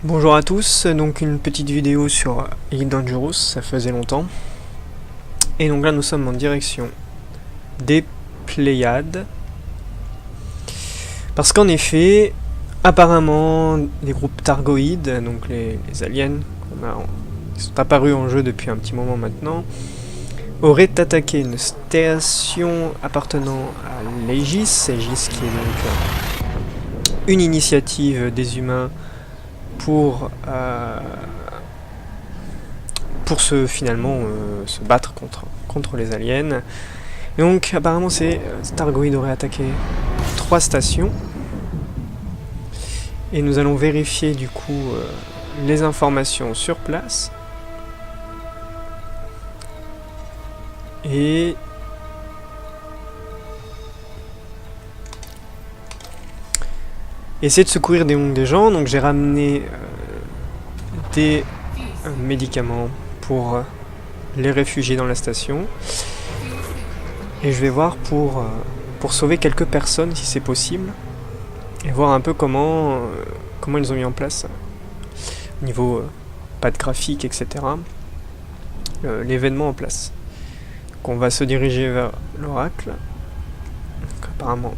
Bonjour à tous, donc une petite vidéo sur Elite Dangerous, ça faisait longtemps. Et donc là nous sommes en direction des Pléiades. Parce qu'en effet, apparemment, les groupes Thargoïdes, donc les aliens qui sont apparus en jeu depuis un petit moment maintenant, auraient attaqué une station appartenant à l'Aegis, Aegis qui est donc une initiative des humains pour finalement se battre contre les aliens. Et donc apparemment Thargoïdes aurait attaqué 3 stations. Et nous allons vérifier du coup les informations sur place. Et essayer de secourir des gens. Donc j'ai ramené des médicaments pour les réfugiés dans la station. Et je vais voir pour sauver quelques personnes si c'est possible. Et voir un peu comment ils ont mis en place au niveau pas de graphique, etc. L'événement en place. Donc on va se diriger vers l'oracle. Apparemment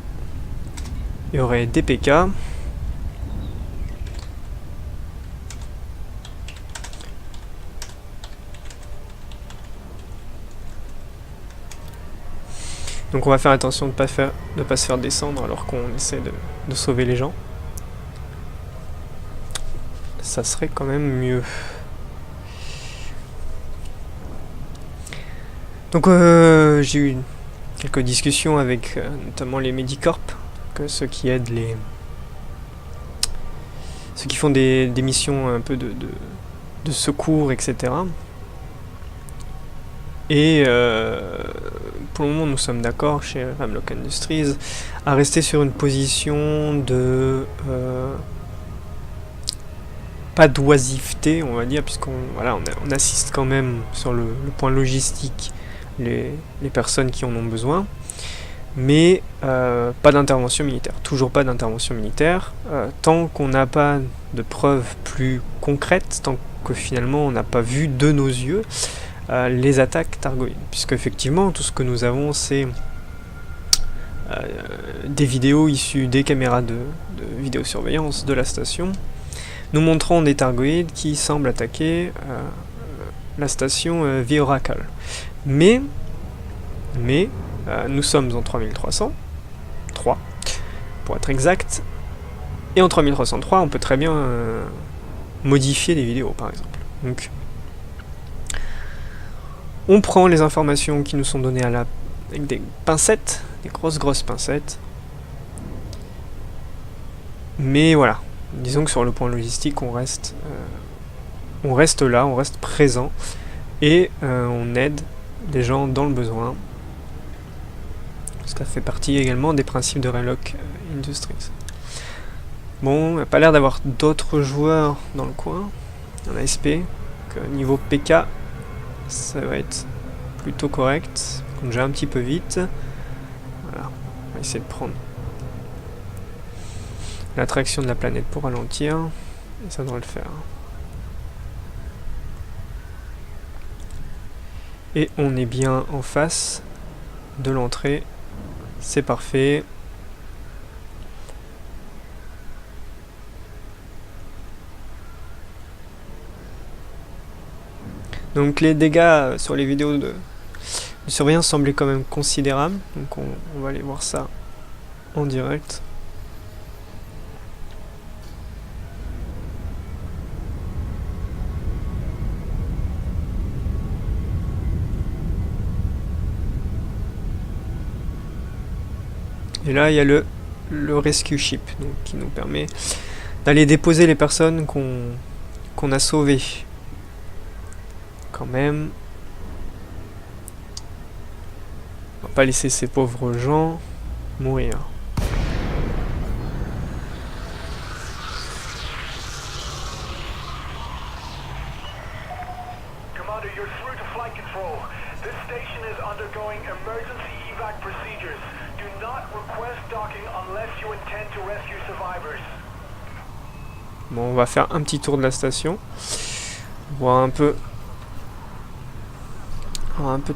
il y aurait des PK. Donc on va faire attention de ne pas se faire descendre alors qu'on essaie de sauver les gens. Ça serait quand même mieux. Donc j'ai eu quelques discussions avec notamment les Medicorp, ceux qui aident ceux qui font des missions un peu de secours, etc. Et pour le moment, nous sommes d'accord chez Ramlock Industries à rester sur une position de pas d'oisiveté, on va dire, puisqu'on on assiste quand même sur le point logistique les personnes qui en ont besoin, mais pas d'intervention militaire. Toujours pas d'intervention militaire, tant qu'on n'a pas de preuves plus concrètes, tant que finalement on n'a pas vu de nos yeux les attaques Thargoïdes, puisque effectivement tout ce que nous avons c'est des vidéos issues des caméras de vidéosurveillance de la station nous montrant des Thargoïdes qui semblent attaquer la station via Oracle. Mais nous sommes en 3303 pour être exact, et en 3303 on peut très bien modifier les vidéos par exemple. Donc on prend les informations qui nous sont données avec des pincettes, des grosses pincettes. Mais voilà, disons que sur le point logistique, on reste là, on reste présent et on aide les gens dans le besoin. Ça fait partie également des principes de Ramlock Industries. Bon, il n'y a pas l'air d'avoir d'autres joueurs dans le coin. On a SP, donc niveau PK. Ça va être plutôt correct. Comme j'ai un petit peu vite. Voilà. On va essayer de prendre l'attraction de la planète pour ralentir. Et ça devrait le faire. Et on est bien en face de l'entrée. C'est parfait. Donc les dégâts sur les vidéos de surveillance semblaient quand même considérables. Donc on va aller voir ça en direct. Et là il y a le rescue ship donc, qui nous permet d'aller déposer les personnes qu'on a sauvées. Quand même. On va pas laisser ces pauvres gens mourir. Commander, you're through to flight control. This station is undergoing emergency evac procedures. Do not request docking unless you intend to rescue survivors. Bon, on va faire un petit tour de la station. Voir un peu de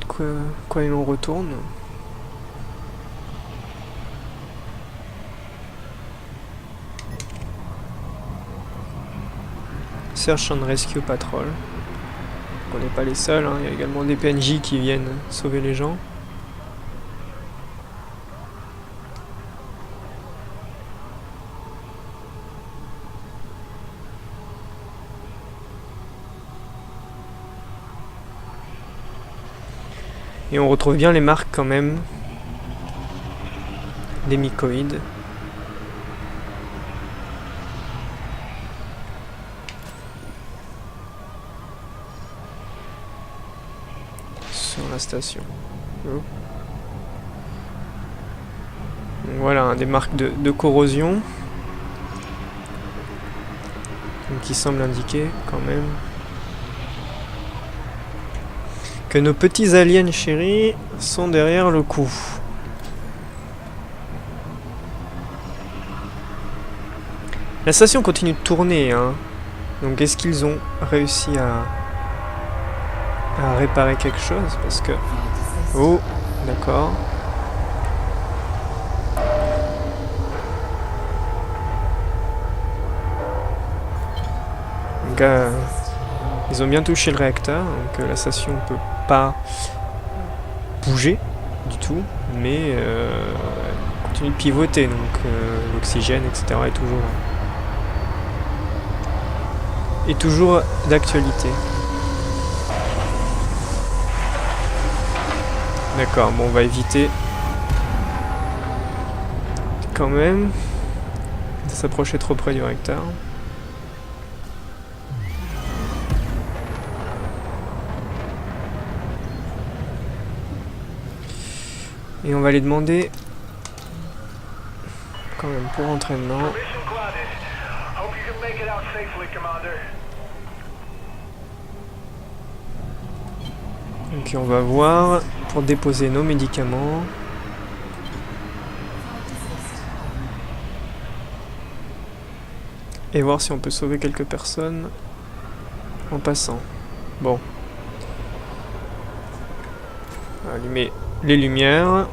quoi il en retourne. Search and Rescue Patrol. On n'est pas les seuls, hein. Il y a également des PNJ qui viennent sauver les gens. Et on retrouve bien les marques quand même des mycoïdes. Sur la station. Donc voilà, hein, des marques de corrosion. Donc, qui semblent indiquer quand même que nos petits aliens chéris sont derrière le coup. La station continue de tourner, hein. Donc est-ce qu'ils ont réussi à réparer quelque chose? Parce que... Oh, d'accord. Donc, ils ont bien touché le réacteur, donc la station ne peut pas bouger du tout, mais elle continue de pivoter, donc l'oxygène, etc. est toujours d'actualité. D'accord, bon, on va éviter quand même de s'approcher trop près du réacteur. Et on va les demander quand même pour entraînement. Donc on va voir pour déposer nos médicaments. Et voir si on peut sauver quelques personnes en passant. Bon. Allumer les lumières.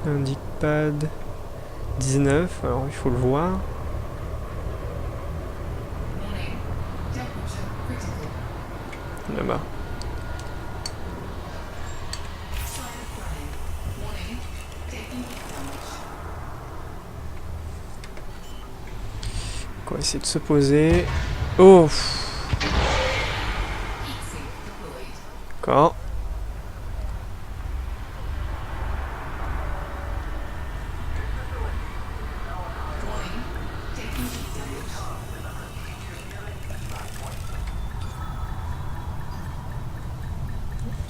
Indique pad 19, alors il faut le voir. Là-bas. On va essayer de se poser. Oh! D'accord.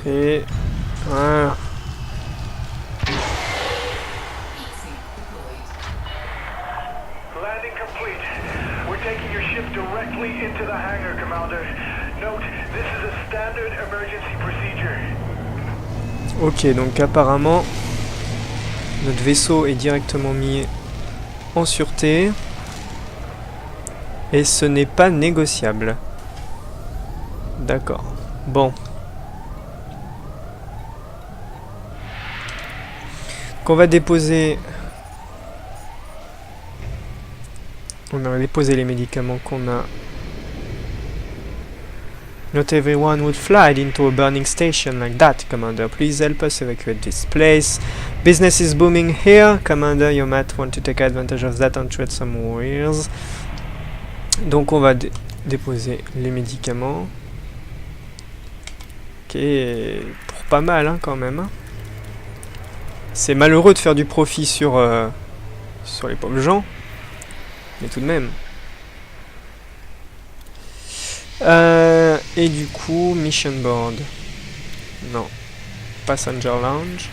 Et... voilà. Landing complete. We're taking your ship directly into the hangar, Commander. Note, this is a standard emergency procedure. Ok, donc apparemment, notre vaisseau est directement mis en sûreté. Et ce n'est pas négociable. D'accord. Bon. Qu'on va déposer... On va déposer les médicaments qu'on a. Not everyone would fly into a burning station like that, Commander. Please help us evacuate this place. Business is booming here. Commander, you might want to take advantage of that and trade some wares. Donc on va déposer les médicaments. Ok, pour pas mal hein, quand même. C'est malheureux de faire du profit sur les pauvres gens. Mais tout de même. Et du coup, mission board. Non. Passenger lounge.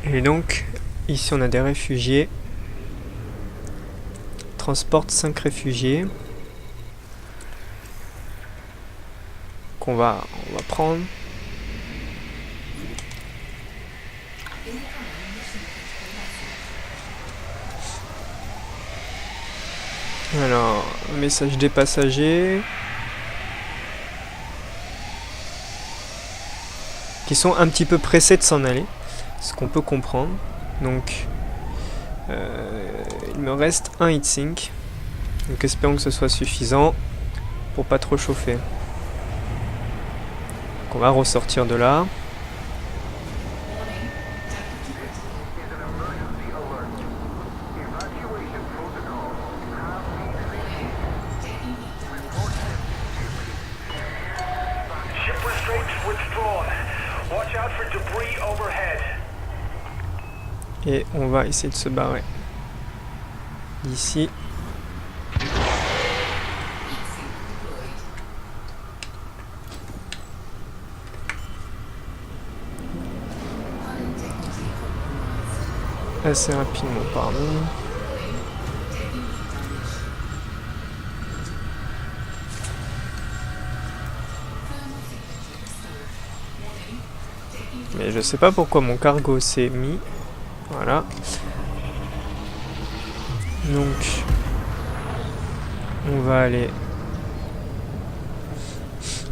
Et donc, Ici on a des réfugiés. Transporte 5 réfugiés. Qu'on va prendre. Alors, message des passagers. Qui sont un petit peu pressés de s'en aller. Ce qu'on peut comprendre. Donc, il me reste un heatsink. Donc espérons que ce soit suffisant pour pas trop chauffer. Donc on va ressortir de là. Et on va essayer de se barrer d'ici. Assez rapidement, pardon. Mais je sais pas pourquoi mon cargo s'est mis. Voilà. Donc, on va aller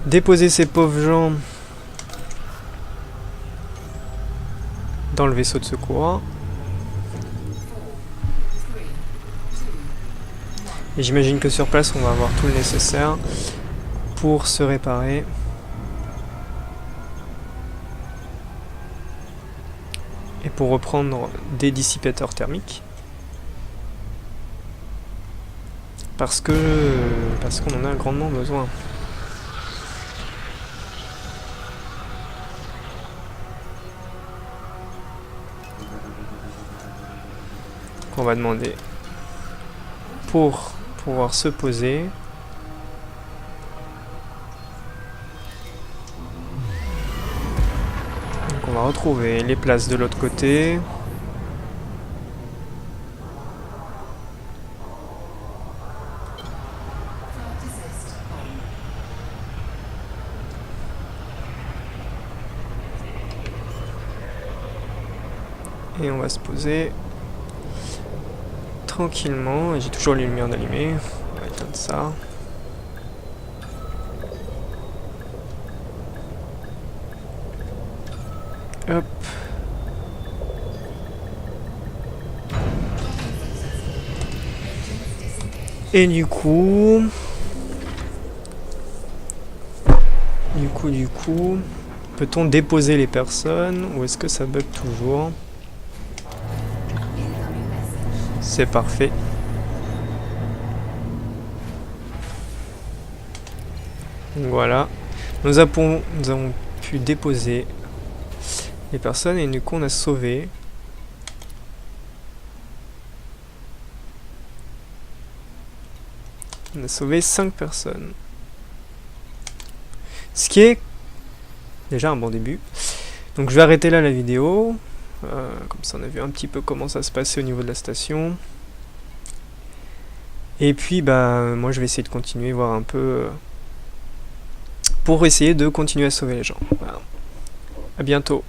déposer ces pauvres gens dans le vaisseau de secours. Et j'imagine que sur place, on va avoir tout le nécessaire pour se réparer. Et pour reprendre des dissipateurs thermiques. Parce qu'on en a grandement besoin. Donc on va demander pour pouvoir se poser. Donc on va retrouver les places de l'autre côté. Et on va se poser tranquillement. Et j'ai toujours les lumières allumées. On va éteindre ça. Hop. Et du coup, peut-on déposer les personnes ou est-ce que ça bug toujours? C'est parfait. Donc voilà. Nous avons pu déposer les personnes et du coup on a sauvé. On a sauvé 5 personnes. Ce qui est déjà un bon début. Donc je vais arrêter là la vidéo. Comme ça on a vu un petit peu comment ça se passait au niveau de la station. Et puis bah moi je vais essayer de continuer, voir un peu pour essayer de continuer à sauver les gens. Voilà. À bientôt.